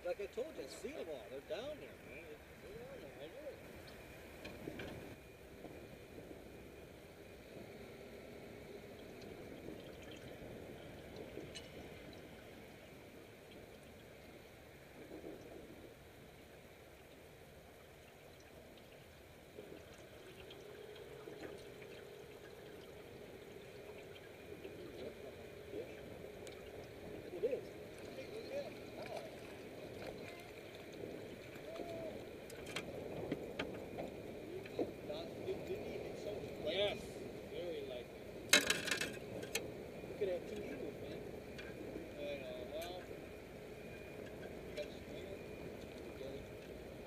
Like I told you, I see them all. They're down there, man. They're down there. I know it. It is. Yes, very likely. You could have two eagles, man. Well,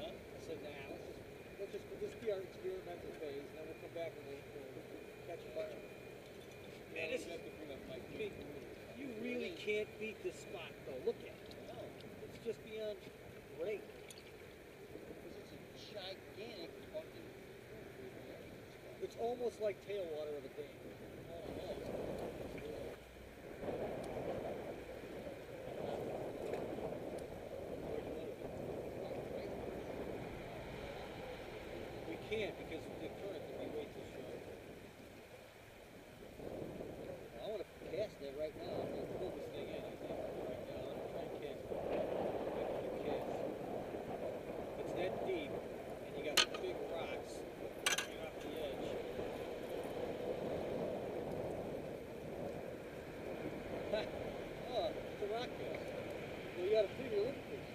huh? I said, nah, let's be our experimental phase, and then we'll come back and we'll catch fire. Man, this is, you really can't beat this spot, though. Look at it. No, it's just beyond great. Because it's a gigantic fucking. It's almost like tailwater of a dam. We can't because the current can be way too strong. I want to cast it right now. I'm going to pull this thing in, I think, right now. I'm going to try and cast it. It's that deep, and you got big rocks right off the edge. Oh, it's a rock cast. Well, you got to figure, look at this.